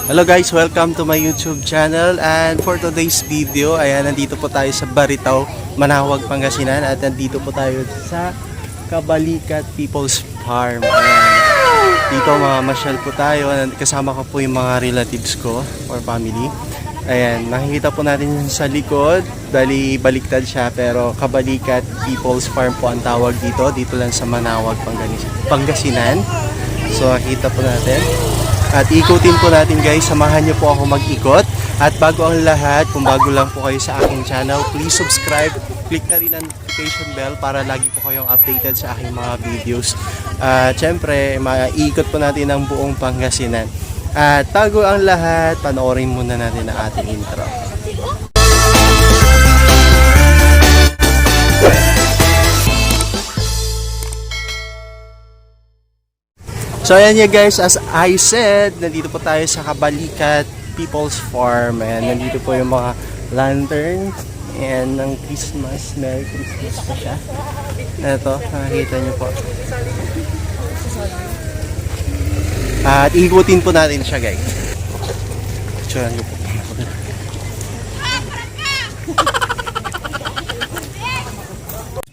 Hello guys, welcome to my YouTube channel, and for today's video, ayan, nandito po tayo sa Baritaw, Manawag, Pangasinan, at nandito po tayo sa Kabalikat People's Farm. Ayan. Dito mamasyal po tayo, kasama ko po yung mga relatives ko or family. Ayan, nakikita po natin sa likod, baliktad siya, pero Kabalikat People's Farm po ang tawag dito, dito lang sa Manawag, Pangasinan. So nakita po natin. At ikutin po natin guys, samahan niyo po ako mag-ikot. At bago ang lahat, kung bago lang po kayo sa aking channel, please subscribe, click na rin ang notification bell para lagi po kayong updated sa aking mga videos. At syempre, maiikot po natin ang buong Pangasinan. At bago ang lahat, panoorin muna natin ang ating intro. So ayan nga guys, as I said, nandito po tayo sa Kabalikat People's Farm. Ayan, nandito po yung mga lantern and ng Christmas. Merry Christmas pa siya. Ito, nakikita nyo po. At ikutin po natin siya guys. Picturean nyo po.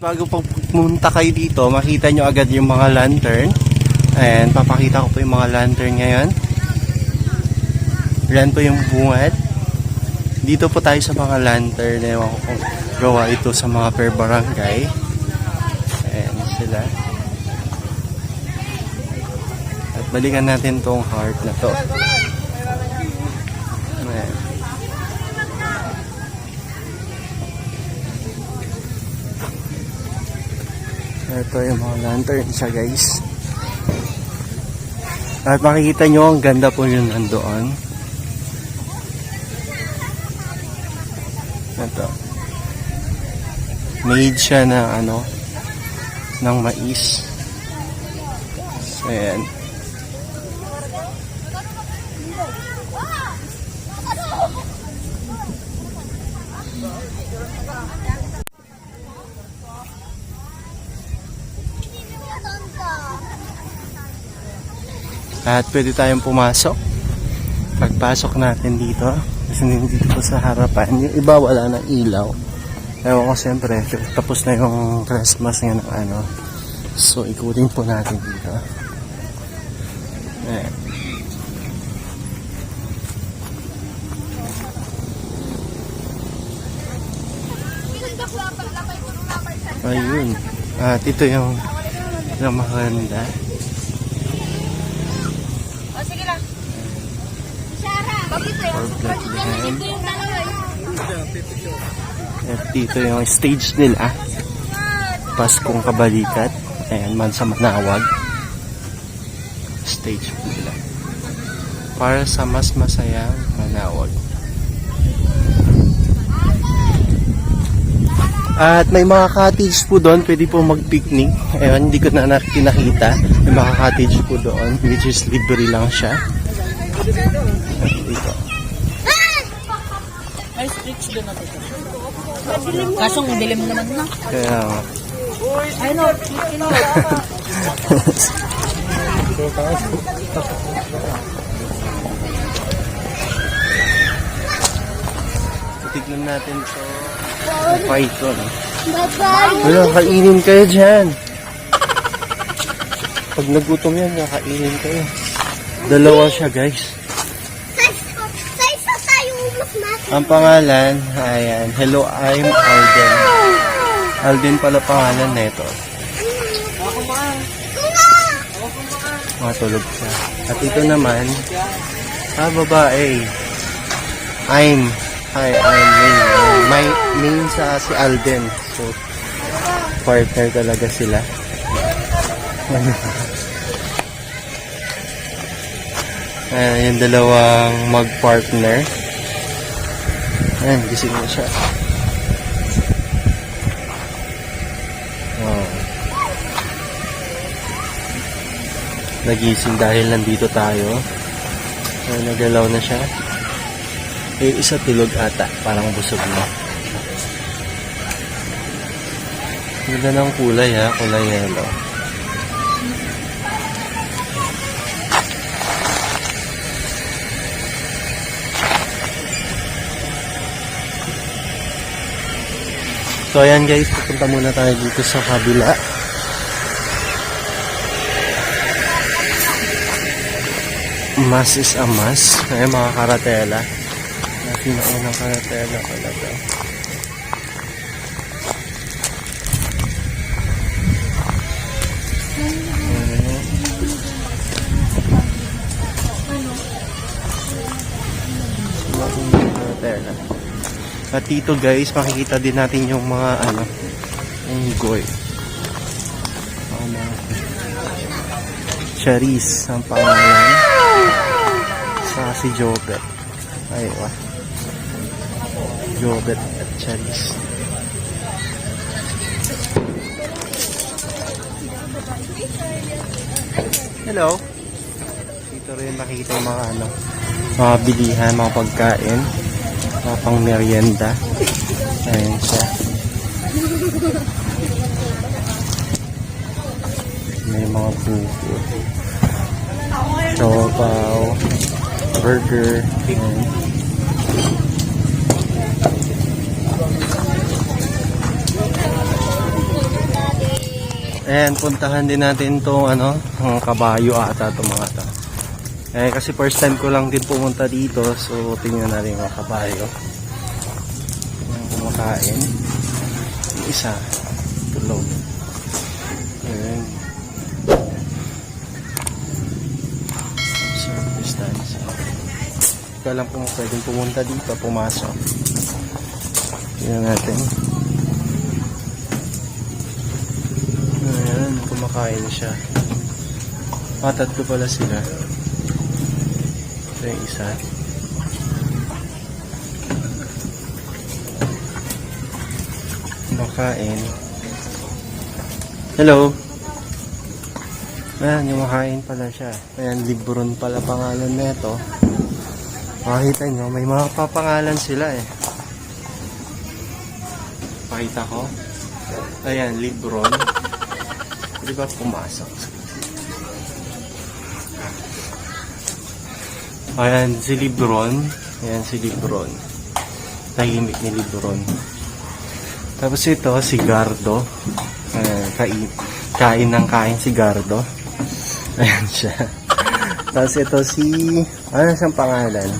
Bago po pumunta kayo dito, makita nyo agad yung mga lantern. Ayan, papakita ko po yung mga lantern ngayon. Yan po yung bungad. Dito po tayo sa mga lantern. Ewan ko kung gawa ito sa mga per barangay. Ayan sila. At balikan natin tong heart na to. Ayan. Ito yung mga lantern siya guys. At makikita nyo, ang ganda po yun nandoon. Ito. Made siya na ng mais. So, ayan. At pwede tayong pumasok. Pagpasok natin dito, kasi dito po sa harapan, yung iba wala ng ilaw. Ewan ko siyempre, tapos na yung Christmas nga ng So ikutin po natin dito. Ayan. Ayun. At ito yung maganda. At dito yung stage nila, Paskong Kabalikat. Ayan, man sa Manawag. Stage nila para sa mas masayang Manawag. At may mga cottage po doon, pwede po mag-picnic. Ayan, hindi ko na nakita. May mga cottage po doon, which is libre lang siya. At dito. Ay, streets doon na ito. Kaso ang dilim naman na. Kaya Ay no, tignan natin ito. Python. Wala, kainin kayo dyan. Pag nagutom yan, kainin kayo. Dalawa siya guys. Ang pangalan, ayan, hello, I'm Alden. Alden pala pangalan na ito. Matulog siya. At ito naman, babae. I'm Main. My main sa si Alden. So, partner talaga sila. Ayan, yung dalawang mag-partner. Ayan, gising na siya. Oh. Nagising dahil nandito tayo. So, nagalaw na siya. Yung isa tulog ata, parang busog na. Ganda ng kulay kulay yellow. So ayan guys, pupunta muna tayo dito sa kabila. Mas is a mas. Ayan mga karatela. Pinaunang karatela pala to. At dito guys, makikita din natin yung mga unggoy. Charis ang pangalan. Saka si Jobet. Aywa. Jobet at Charis. Hello. Dito rin makikita yung mga mga bilihan, mga pagkain. Mga pang merienda. Ayan siya. May mga buko. Siopaw. Burger. Ayan. Ayan, puntahan din natin itong ang kabayo ata itong mga ito. Eh, kasi first time ko lang din pumunta dito, so tingnan natin yung mga kabayo. Yung kumakain. Yung isa, tulog. Ayan. Observe distance. Hindi ko alam kung pwedeng pumunta dito, pumasok. Tingnan natin. Ayan, kumakain siya. Tatlo pala sila. Ito yung isa. Kumakain. Hello. Ayan, yung makain pala siya. Ayan, Libron pala pangalan nito. Makikita nyo, may mga papangalan sila eh. Pakita ko. Ayan, Libron. Di ba pumasok? Ayan, si Libron. Ayan, si Libron. Tahimik ni Libron. Tapos ito, si Gardo. Ayan, kain ng kain si Gardo. Ayan siya. Tapos ito si... Ano siyang pangalan?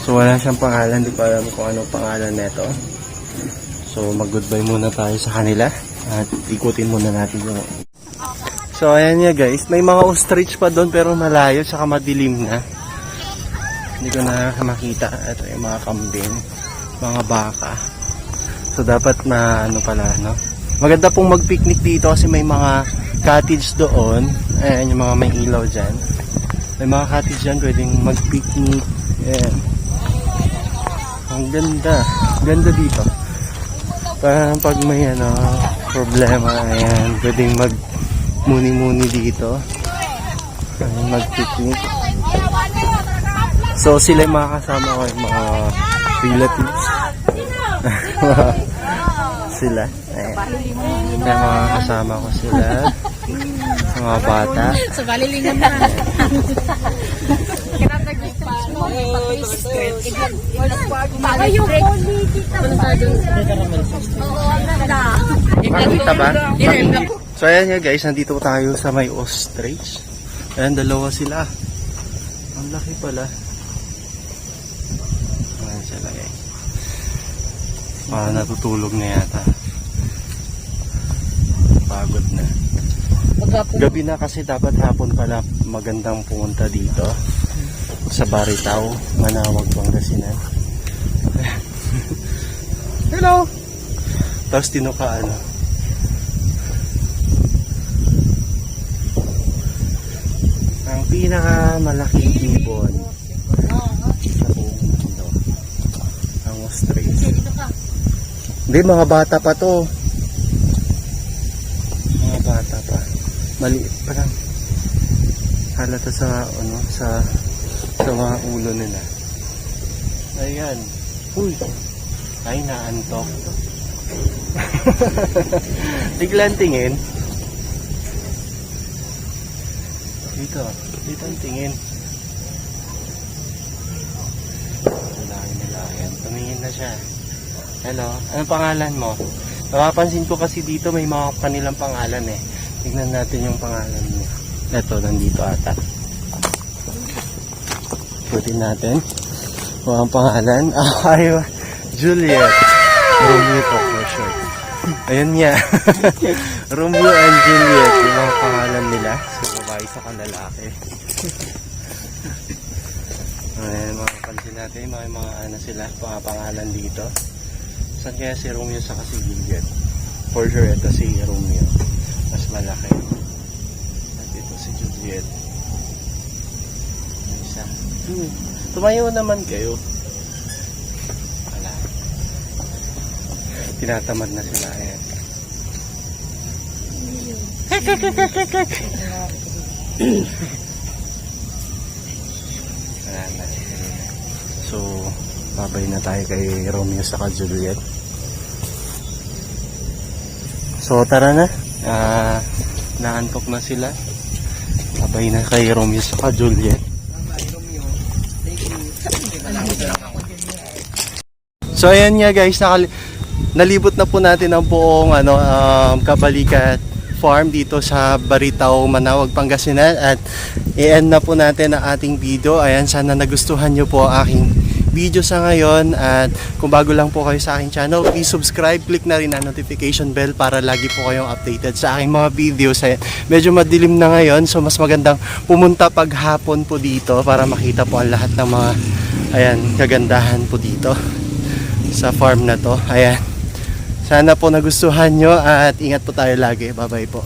So, wala siyang pangalan. Di pa alam kung anong pangalan nito. So, mag-goodbye muna tayo sa kanila. At ikutin muna natin yung... So, ayan nga guys. May mga ostrich pa doon pero malayo. Saka madilim na. Hindi ko na makita. Ito yung mga kambing. Mga baka. So, dapat na pala, no? Maganda pong mag-picnic dito kasi may mga cottage doon. Ayan, yung mga may ilaw dyan. May mga cottage dyan, pwedeng mag-picnic. Ayan. Ang ganda. Ganda dito. Parang pag may problema, ayan, pwedeng mag-muni-muni dito. Ayan, mag-picnic. So, sila yung mga kasama ko, yung mga relatives. Sila. Ayan. Kaya mga kasama ko sila. Mga bata. Sa balilingan na. Makita ba? So ayan nga guys, nandito tayo sa may ostrich. Ayan, dalawa sila. Ang laki pala. Ayan sila guys. Natutulog na yata. Pagod na. Gabi na kasi dapat hapon pala magandang pumunta dito sa Baritaw, Manawag, Pangasinan. Hello! Tapos tinukaan. Ang pinakamalaking ibon sa buong mundo. Ang ostrich. Hindi, mga bata pa to. Mga bata pa. Maliit pa lang. Halata sa mga ulo nila. Ayan. Uy. Ay, naantok. Biglang tingin. Dito ang tingin. Lalaki nila. Ayan. Tumingin na siya. Hello, anong pangalan mo? Napapansin ko kasi dito may mga kanilang pangalan eh. Tignan natin yung pangalan niya. Ito, nandito ata. Putin natin. Mga pangalan. Ay, Juliet. Romeo to for short. Ayun niya. Romeo and Juliet. Yung mga pangalan nila. Sa babae sa kalalaki. Ayan, makapansin natin. Mga ano sila. Mga pangalan dito. Saan kaya si Romeo sa si Juliet? For sure, ito si Romeo. Mas malaki. At ito si Juliet. Isa. Tumayo naman kayo. Wala. Tinatamad na sila. Ayan. Wala na. So, babay na tayo kay Romeo sa Juliet. So, tara na. Naantok na sila. Babay na kay Romeo sa Juliet. So ayan nga guys, nalibot na po natin ang buong Kabalikat Farm dito sa Baritaw, Manawag, Pangasinan, at i-end na po natin ang ating video. Ayan, sana nagustuhan nyo po ang aking video sa ngayon, at kung bago lang po kayo sa aking channel, please subscribe, click na rin ang notification bell para lagi po kayong updated sa aking mga videos. Ayan, medyo madilim na ngayon, so mas magandang pumunta paghapon po dito para makita po ang lahat ng mga kagandahan po dito sa farm na to. Ayan. Sana po nagustuhan nyo at ingat po tayo lagi. Bye bye po.